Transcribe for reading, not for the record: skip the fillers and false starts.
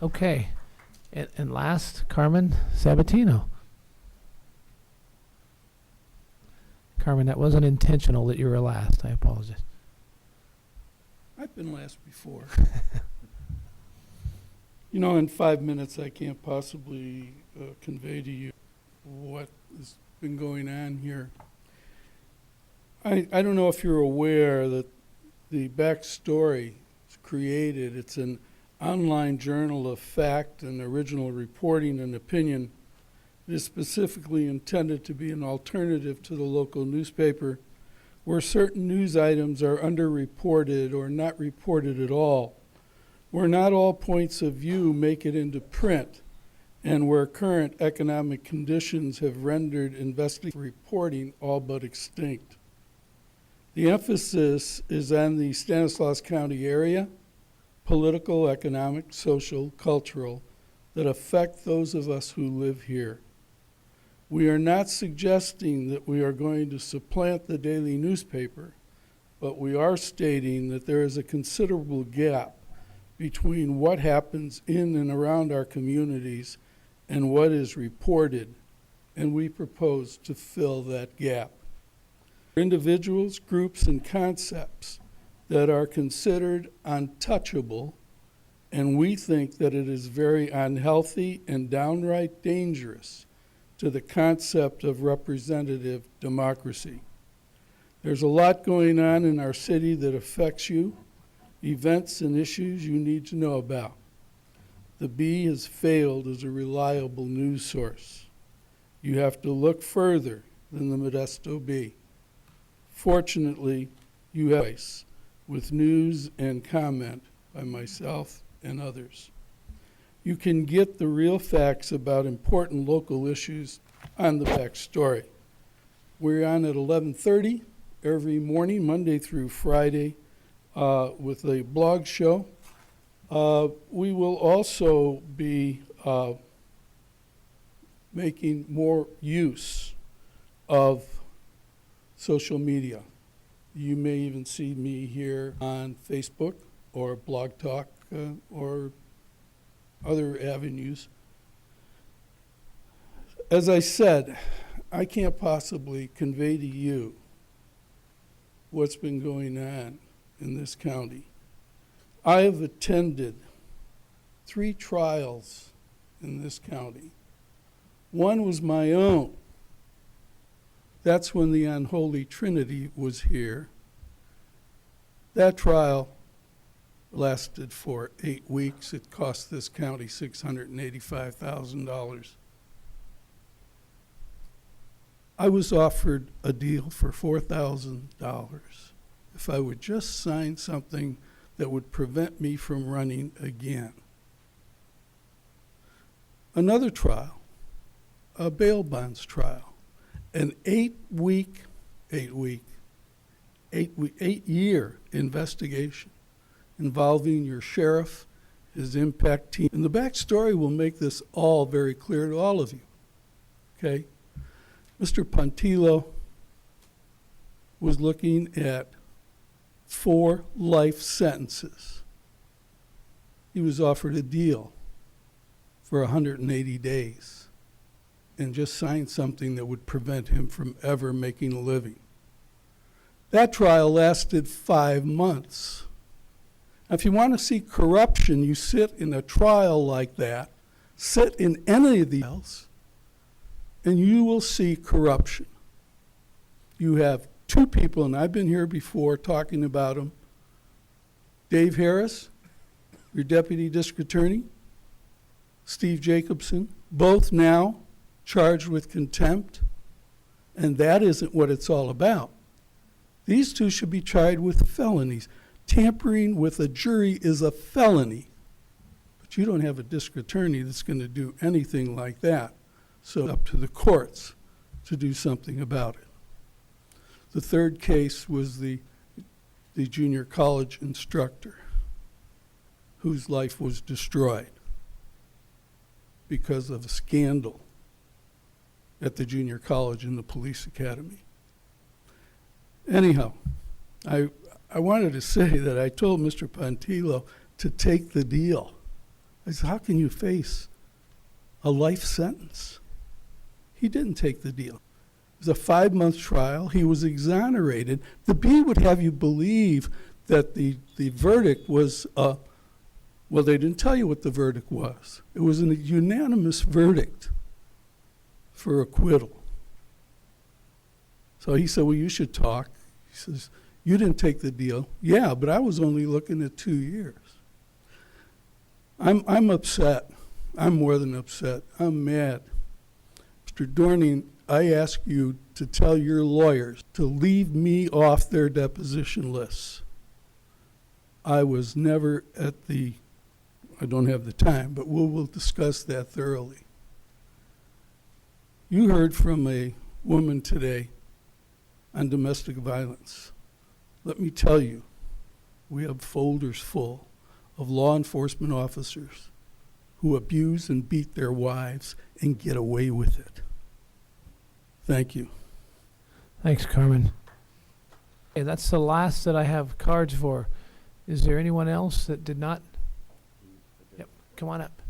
Okay. And last, Carmen Sabatino. Carmen, that wasn't intentional that you were last. I apologize. I've been last before. You know, in 5 minutes, I can't possibly convey to you what has been going on here. I don't know if you're aware that the backstory is created. It's an online journal of fact and original reporting and opinion. It is specifically intended to be an alternative to the local newspaper where certain news items are underreported or not reported at all, where not all points of view make it into print, and where current economic conditions have rendered investigative reporting all but extinct. The emphasis is on the Stanislaus County area, political, economic, social, cultural, that affect those of us who live here. We are not suggesting that we are going to supplant the daily newspaper, but we are stating that there is a considerable gap between what happens in and around our communities and what is reported, and we propose to fill that gap. Individuals, groups, and concepts that are considered untouchable, and we think that it is very unhealthy and downright dangerous to the concept of representative democracy. There's a lot going on in our city that affects you, events and issues you need to know about. The Bee has failed as a reliable news source. You have to look further than the Modesto Bee. Fortunately, you have a voice with news and comment by myself and others. You can get the real facts about important local issues on the backstory. We're on at 11:30 every morning, Monday through Friday, with a blog show. We will also be making more use of social media. You may even see me here on Facebook or Blog Talk or other avenues. As I said, I can't possibly convey to you what's been going on in this county. I have attended 3 trials in this county. One was my own. That's when the Unholy Trinity was here. That trial lasted for 8 weeks. It cost this county $685,000. I was offered a deal for $4,000 if I would just sign something that would prevent me from running again. Another trial, a bail bonds trial, an 8-year investigation involving your sheriff, his impact team. And the backstory will make this all very clear to all of you, okay? Mr. Pontillo was looking at 4 life sentences. He was offered a deal for 180 days and just signed something that would prevent him from ever making a living. That trial lasted 5 months. Now, if you want to see corruption, you sit in a trial like that, sit in any of these trials, and you will see corruption. You have 2 people, and I've been here before talking about them. Dave Harris, your deputy district attorney, Steve Jacobson, both now charged with contempt, and that isn't what it's all about. These 2 should be tried with felonies. Tampering with a jury is a felony, but you don't have a district attorney that's going to do anything like that. So it's up to the courts to do something about it. The third case was the junior college instructor whose life was destroyed because of a scandal at the junior college and the police academy. Anyhow, I wanted to say that I told Mr. Pontillo to take the deal. I said, how can you face a life sentence? He didn't take the deal. It was a 5-month trial. He was exonerated. The B would have you believe that the verdict was, well, they didn't tell you what the verdict was. It was a unanimous verdict for acquittal. So he said, well, you should talk. He says, you didn't take the deal. Yeah, but I was only looking at 2 years. I'm upset. I'm more than upset. I'm mad. Mr. Dorning, I ask you to tell your lawyers to leave me off their deposition lists. I was never at the, I don't have the time, but we'll discuss that thoroughly. You heard from a woman today on domestic violence. Let me tell you, we have folders full of law enforcement officers who abuse and beat their wives and get away with it. Thank you. Thanks, Carmen. Okay, that's the last that I have cards for. Is there anyone else that did not? Yep, come on up.